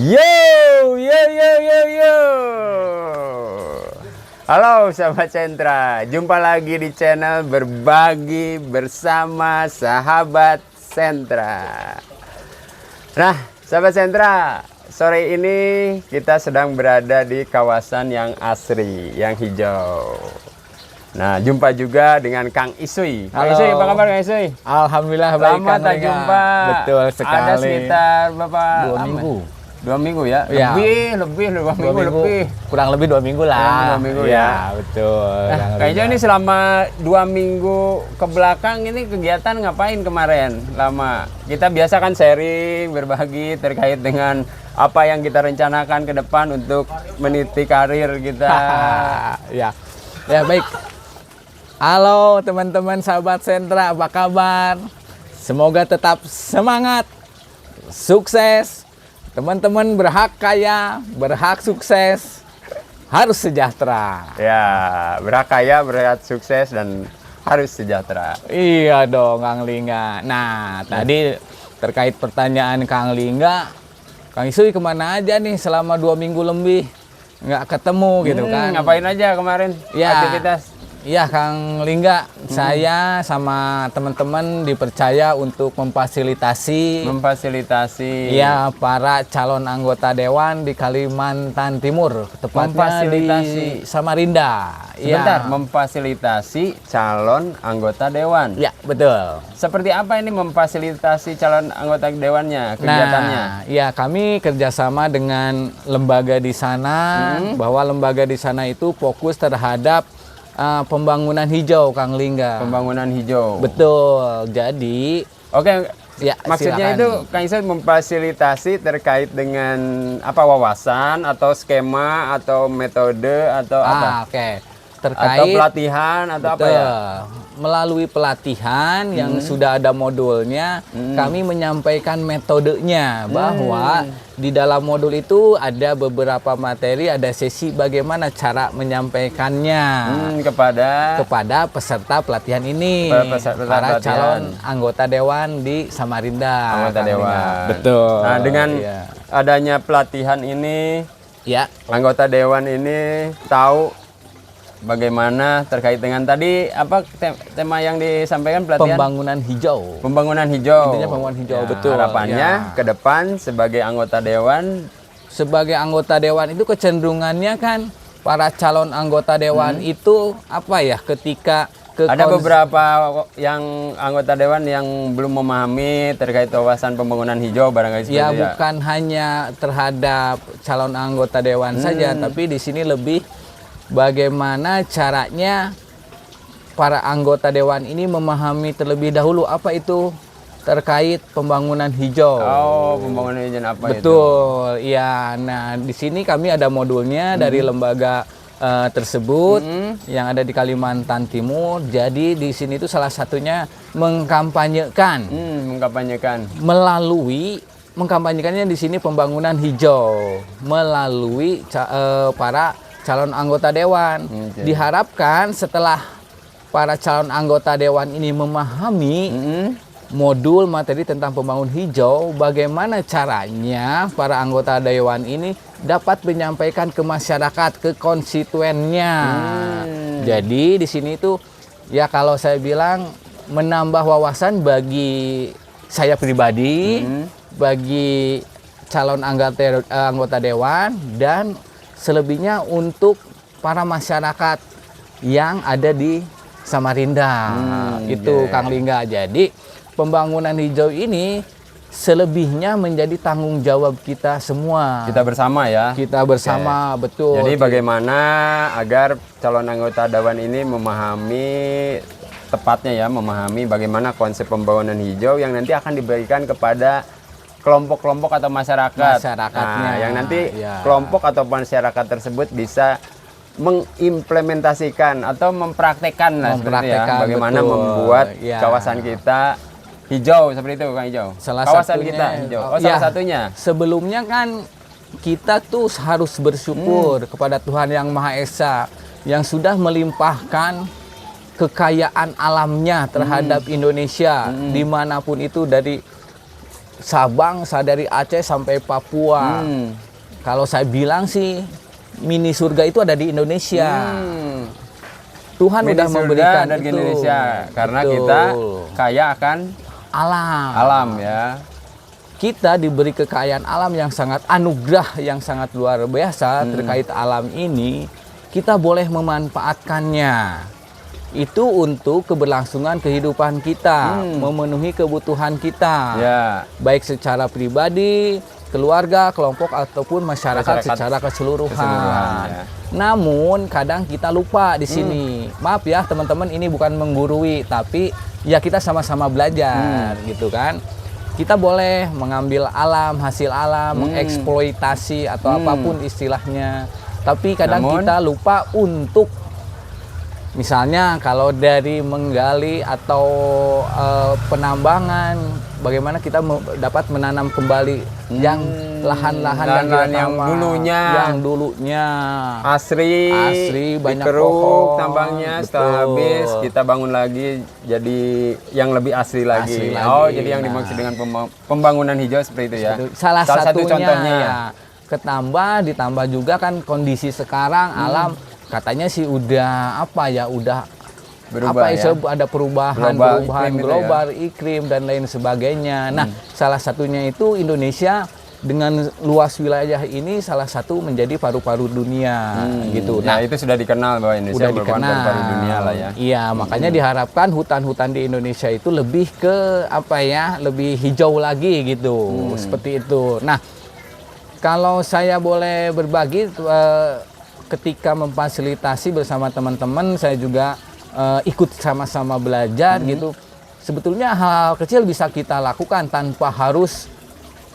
Yo, yo, yo, yo, yo. Halo sahabat Sentra, jumpa lagi di channel Berbagi Bersama Sahabat Sentra. Nah, sahabat Sentra, sore ini kita sedang berada di kawasan yang asri, yang hijau. Nah, jumpa juga dengan Kang Isui. Kang Isui, apa kabar Kang Isui? Alhamdulillah baik. Lama tak jumpa. Betul sekali. Ada sekitar berapa? 2 minggu. 2 minggu ya? Ya. Lebih 2 minggu lebih. Kurang lebih 2 minggu lah. 2 minggu ya. Betul. Nah, kayaknya ini selama 2 minggu ke belakang ini kegiatan ngapain kemarin? Lama. Kita biasa kan sharing, berbagi terkait dengan apa yang kita rencanakan ke depan untuk meniti karir kita. Ya. Ya, baik. Halo teman-teman sahabat Sentra, apa kabar? Semoga tetap semangat, sukses. Teman-teman berhak kaya, berhak sukses, harus sejahtera. Ya, berhak kaya, berhak sukses, dan harus sejahtera. Iya dong, Kang Lingga. Nah, tadi terkait pertanyaan Kang Lingga, Kang Isui kemana aja nih selama 2 minggu lebih? Nggak ketemu gitu kan. Ngapain aja kemarin Ya, aktivitas? Iya Kang Lingga, saya sama teman-teman dipercaya untuk memfasilitasi ya para calon anggota dewan di Kalimantan Timur, tepatnya di Samarinda. Sebentar, Ya. memfasilitasi calon anggota dewan. Ya, betul. Seperti apa ini memfasilitasi calon anggota dewannya, kegiatannya? Nah, ya kami kerjasama dengan lembaga di sana, bahwa lembaga di sana itu fokus terhadap pembangunan hijau, Kang Lingga. Pembangunan hijau. Betul. Jadi, oke, ya maksudnya silakan. itu Kang Isai memfasilitasi terkait dengan apa, wawasan atau skema atau metode atau apa? Oke. Atau Terkait pelatihan atau apa betul. ya? Melalui pelatihan yang sudah ada modulnya, kami menyampaikan metodenya, bahwa di dalam modul itu ada beberapa materi, ada sesi bagaimana cara menyampaikannya kepada peserta pelatihan ini, para calon anggota dewan di Samarinda. Anggota dewan. Betul. Nah, dengan adanya pelatihan ini, ya, anggota dewan ini tahu bagaimana terkait dengan tadi apa tema yang disampaikan pelatihan? Pembangunan hijau. Pembangunan hijau. Intinya pembangunan hijau, Ya, betul. harapannya ke depan sebagai anggota dewan. Sebagai anggota dewan itu kecenderungannya kan para calon anggota dewan itu apa ya, ketika ada beberapa yang anggota dewan yang belum memahami terkait wawasan pembangunan hijau barangkali seperti ya, bukan hanya terhadap calon anggota dewan saja, tapi di sini lebih bagaimana caranya para anggota dewan ini memahami terlebih dahulu apa itu terkait pembangunan hijau. Oh, pembangunan hijau apa itu? Betul, iya. Nah, di sini kami ada modulnya dari lembaga tersebut yang ada di Kalimantan Timur. Jadi di sini itu salah satunya mengkampanyekan, mengkampanyekannya di sini pembangunan hijau melalui para calon anggota dewan. Diharapkan setelah para calon anggota dewan ini memahami modul materi tentang pembangunan hijau, bagaimana caranya para anggota dewan ini dapat menyampaikan ke masyarakat, ke konstituennya. Jadi di sini itu ya, kalau saya bilang menambah wawasan bagi saya pribadi, bagi calon anggota dewan, dan selebihnya untuk para masyarakat yang ada di Samarinda. Kang Lingga. Jadi pembangunan hijau ini selebihnya menjadi tanggung jawab kita semua. Kita bersama ya. Kita bersama, betul. Jadi bagaimana agar calon anggota dewan ini memahami bagaimana konsep pembangunan hijau yang nanti akan diberikan kepada kelompok-kelompok atau masyarakatnya, yang nanti kelompok atau masyarakat tersebut bisa mengimplementasikan atau mempraktekkan bagaimana membuat kawasan kita hijau seperti itu, Kang Hijau. Kawasan kita hijau. Salah satunya. Sebelumnya kan kita tuh harus bersyukur kepada Tuhan Yang Maha Esa yang sudah melimpahkan kekayaan alamnya terhadap Indonesia, dimanapun itu, dari Sabang, dari Aceh sampai Papua. Kalau saya bilang sih mini surga itu ada di Indonesia. Tuhan Mini udah surga memberikan ada di itu. Indonesia karena Betul. kita kaya akan alam ya. Kita diberi kekayaan alam yang sangat anugerah, yang sangat luar biasa terkait alam ini. Kita boleh memanfaatkannya. Itu untuk keberlangsungan kehidupan kita, memenuhi kebutuhan kita. Ya. Baik secara pribadi, keluarga, kelompok, ataupun masyarakat secara keseluruhan. Ya. Namun kadang kita lupa di sini. Maaf ya teman-teman, ini bukan menggurui, tapi ya kita sama-sama belajar gitu kan. Kita boleh mengambil alam, hasil alam, mengeksploitasi atau apapun istilahnya. Tapi kadang Namun, kita lupa untuk misalnya kalau dari menggali atau penambangan, bagaimana kita dapat menanam kembali yang lahan-lahan yang dulunya asri banyak dikeruk pohon, tambangnya, setelah betul. habis kita bangun lagi jadi yang lebih asri lagi. Oh, jadi yang dimaksud dengan pembangunan hijau seperti itu ya. Salah satu satunya contohnya ya. Ditambah juga kan kondisi sekarang alam katanya sih udah berubah ya. Ada perubahan iklim global, iklim dan lain sebagainya. Nah, salah satunya itu Indonesia dengan luas wilayah ini salah satu menjadi paru-paru dunia gitu. Nah, itu sudah dikenal bahwa Indonesia merupakan paru-paru dunia lah ya. Iya, makanya diharapkan hutan-hutan di Indonesia itu lebih ke lebih hijau lagi gitu. Seperti itu. Nah, kalau saya boleh berbagi ketika memfasilitasi bersama teman-teman, saya juga ikut sama-sama belajar gitu. Sebetulnya hal kecil bisa kita lakukan tanpa harus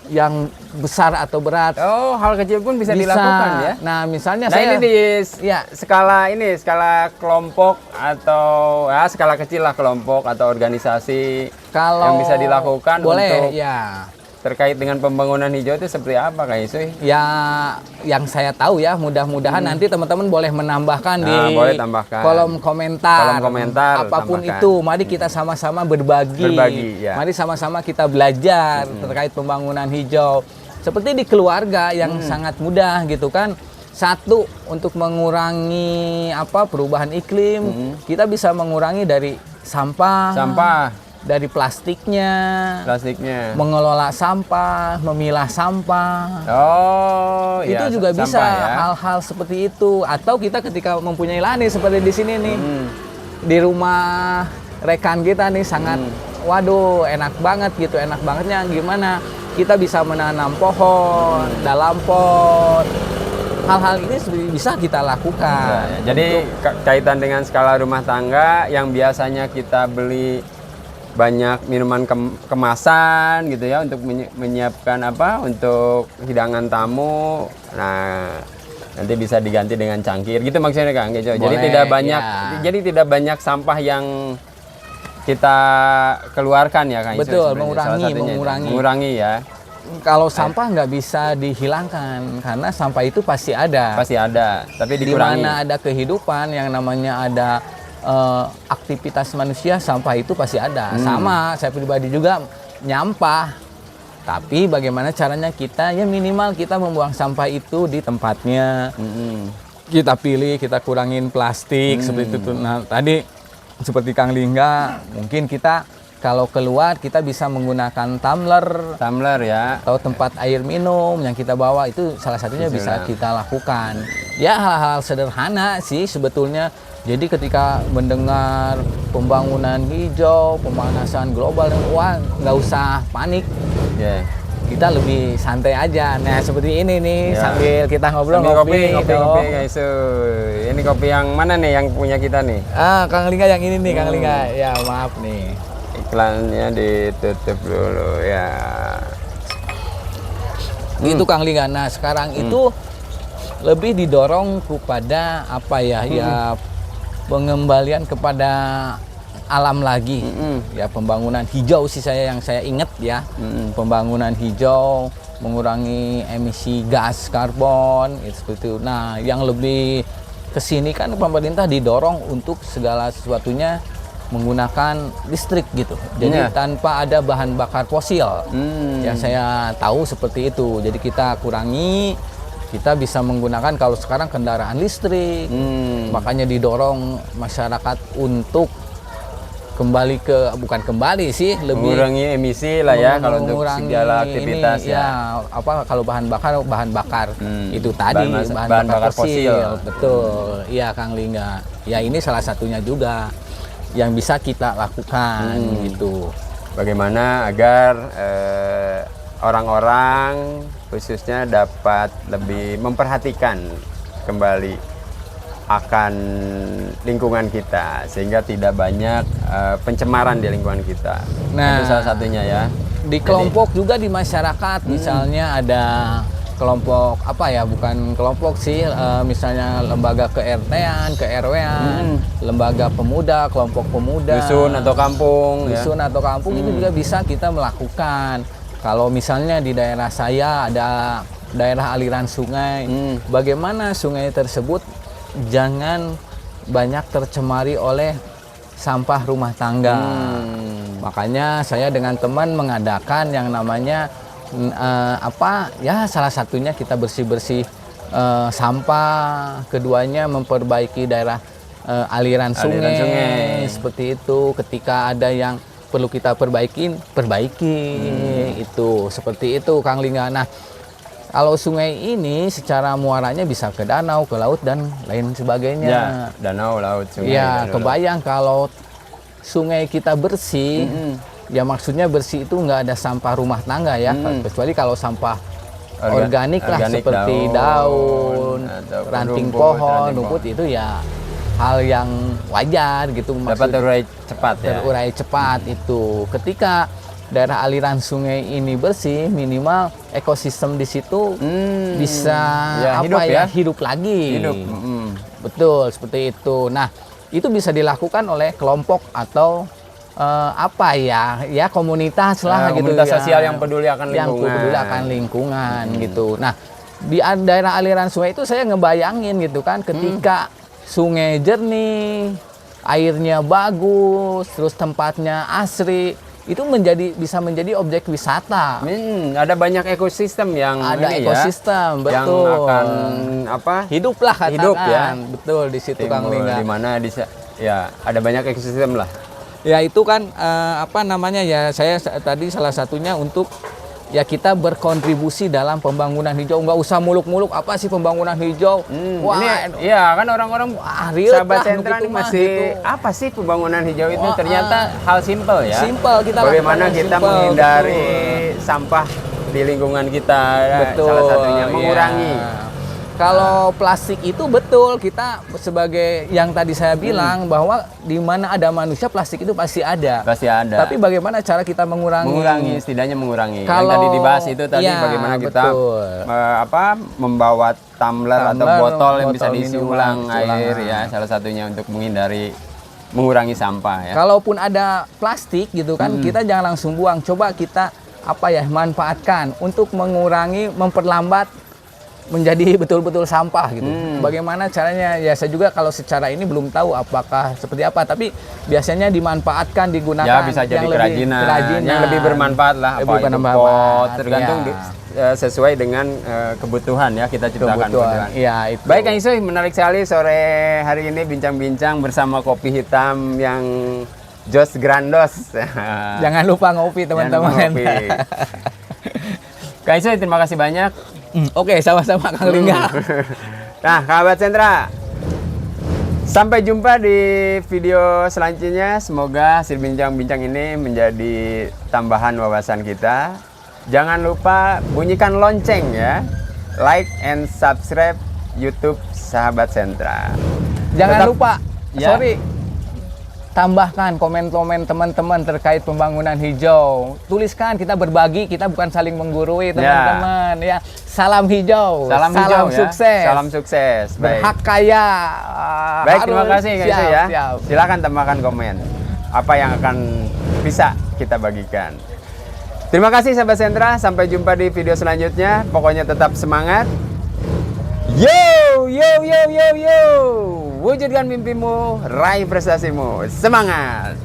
yang besar atau berat. Oh, hal kecil pun bisa dilakukan ya. Nah, misalnya ini di skala kelompok atau skala kecil lah, kelompok atau organisasi kalau yang bisa dilakukan boleh, untuk ya. Terkait dengan pembangunan hijau itu seperti apa Kak Isuy? Ya, yang saya tahu ya, mudah-mudahan nanti teman-teman boleh menambahkan di boleh tambahkan. kolom komentar. Apapun tambahkan. itu, mari kita sama-sama berbagi. Ya. Mari sama-sama kita belajar terkait pembangunan hijau. Seperti di keluarga yang sangat mudah gitu kan. Satu, untuk mengurangi perubahan iklim, kita bisa mengurangi dari sampah. Dari plastiknya, mengelola sampah, memilah sampah. Oh, itu juga bisa hal-hal seperti itu. Atau kita ketika mempunyai lahan nih, seperti di sini nih, di rumah rekan kita nih sangat, waduh, enak banget gitu. Enak bangetnya gimana? Kita bisa menanam pohon dalam pot. Hal-hal ini bisa kita lakukan. Jadi kaitan dengan skala rumah tangga yang biasanya kita beli banyak minuman kemasan gitu ya untuk menyiapkan untuk hidangan tamu. Nah, nanti bisa diganti dengan cangkir gitu maksudnya Kang Gejo. Jadi tidak banyak sampah yang kita keluarkan ya Kang. Betul, mengurangi ya. Kalau sampah nggak bisa dihilangkan karena sampah itu pasti ada. Tapi dikurangi. Di mana ada kehidupan yang namanya ada aktivitas manusia, sampah itu pasti ada. Sama, saya pribadi juga nyampah. Tapi bagaimana caranya kita, ya minimal kita membuang sampah itu di tempatnya. Kita pilih, kita kurangin plastik seperti itu. Nah, tadi seperti Kang Lingga, mungkin kita kalau keluar kita bisa menggunakan tumbler ya, atau tempat air minum yang kita bawa, itu salah satunya bisa kita lakukan. Ya, hal-hal sederhana sih sebetulnya. Jadi ketika mendengar pembangunan hijau, pemanasan global, wah nggak usah panik. Kita lebih santai aja. Nah, seperti ini nih, sambil kita ngobrol ngopi guys. Ini kopi yang mana nih yang punya kita nih? Kang Lingga yang ini nih, Kang Lingga. Ya, maaf nih. Iklannya ditutup dulu ya. Itu Kang Lingga. Nah, sekarang itu lebih didorong kepada ya pengembalian kepada alam lagi. Ya, pembangunan hijau sih yang saya ingat ya. Pembangunan hijau, mengurangi emisi gas karbon itu. Nah, yang lebih kesini kan pemerintah didorong untuk segala sesuatunya menggunakan listrik gitu. Jadi Iya. tanpa ada bahan bakar fosil. Yang saya tahu seperti itu. Jadi kita kurangi, kita bisa menggunakan kalau sekarang kendaraan listrik. Makanya didorong masyarakat untuk kembali ke, bukan kembali sih, lebih mengurangi emisi lah ya kalau untuk mengurangi segala aktivitas ini, ya. Apa kalau bahan bakar itu tadi bahan bakar fosil. betul. Iya Kang Lingga. Ya ini salah satunya juga yang bisa kita lakukan gitu. Bagaimana agar orang-orang khususnya dapat lebih memperhatikan kembali akan lingkungan kita sehingga tidak banyak pencemaran di lingkungan kita. Nah, itu salah satunya ya. Di kelompok juga di masyarakat, misalnya ada kelompok apa ya, bukan kelompok sih, misalnya lembaga ke-RT-an, ke-RW-an, lembaga pemuda, kelompok pemuda, Dusun atau kampung dusun atau kampung itu juga bisa kita melakukan. Kalau misalnya di daerah saya ada daerah aliran sungai, bagaimana sungai tersebut jangan banyak tercemari oleh sampah rumah tangga. Makanya saya dengan teman mengadakan yang namanya salah satunya kita bersih-bersih sampah, keduanya memperbaiki daerah aliran sungai. Seperti itu. Ketika ada yang perlu kita perbaiki itu seperti itu Kang Lingga. Nah, kalau sungai ini secara muaranya bisa ke danau, ke laut dan lain sebagainya. Ya, danau, laut, sungai. Ya, kebayang kalau sungai kita bersih, ya maksudnya bersih itu nggak ada sampah rumah tangga ya, kecuali kalau sampah organik lah seperti daun, ranting pohon, rumput itu ya hal yang wajar gitu. Dapat terurai cepat ya. Terurai cepat itu. Ketika daerah aliran sungai ini bersih, minimal ekosistem di situ bisa hidup lagi. Betul, seperti itu. Nah, itu bisa dilakukan oleh kelompok atau komunitas lah gitu. Komunitas sosial yang peduli akan lingkungan. Gitu. Nah, di daerah aliran sungai itu saya ngebayangin gitu kan, ketika sungai jernih, airnya bagus, terus tempatnya asri, itu bisa menjadi objek wisata. Ada banyak ekosistem yang betul. Yang akan hidup lah katakan. Hidup ya. Betul di situ Kang Lingga. Di mana ya ada banyak ekosistem lah. Ya itu kan saya tadi salah satunya untuk ya kita berkontribusi dalam pembangunan hijau. Nggak usah muluk-muluk apa sih pembangunan hijau. Ini kan orang-orang sahabat sentra ini masih apa sih pembangunan hijau itu? Ternyata hal simpel ya. Simpel, kita bagaimana kita menghindari sampah di lingkungan kita. Betul, salah satunya mengurangi. Kalau plastik itu betul, kita sebagai yang tadi saya bilang bahwa di mana ada manusia plastik itu pasti ada. Pasti ada. Tapi bagaimana cara kita mengurangi? Setidaknya mengurangi. Kalau yang tadi dibahas itu bagaimana kita membawa tumbler atau botol yang bisa diisi ulang air ya, salah satunya untuk mengurangi sampah ya. Kalaupun ada plastik gitu kan, kita jangan langsung buang. Coba kita manfaatkan untuk mengurangi, memperlambat menjadi betul-betul sampah gitu. Bagaimana caranya? Ya saya juga kalau secara ini belum tahu apakah seperti apa, tapi biasanya dimanfaatkan, digunakan. Ya bisa jadi kerajinan yang lebih bermanfaat lah. Tergantung sesuai dengan kebutuhan ya, kita ciptakan kebutuhan. Ya, itu. Baik Kang Isoy, menarik sekali sore hari ini bincang-bincang bersama kopi hitam yang Jos Grandos. Jangan lupa ngopi teman-teman. Kang Isoy, terima kasih banyak. Oke, sama-sama Kang Lingga. Nah, sahabat sentra, sampai jumpa di video selanjutnya. Semoga hasil bincang-bincang ini menjadi tambahan wawasan kita. Jangan lupa bunyikan lonceng ya. Like and subscribe YouTube Sahabat Sentra. Jangan lupa, tambahkan komen-komen teman-teman terkait pembangunan hijau. Tuliskan, kita berbagi, kita bukan saling menggurui teman-teman ya. Salam hijau, salam sukses. Salam sukses. Berhak kaya. Baik, terima kasih Kang Isoy ya. Siap. Silakan tambahkan komen apa yang akan bisa kita bagikan. Terima kasih sahabat sentra, sampai jumpa di video selanjutnya. Pokoknya tetap semangat. Yo, wujudkan mimpimu, raih prestasimu. Semangat.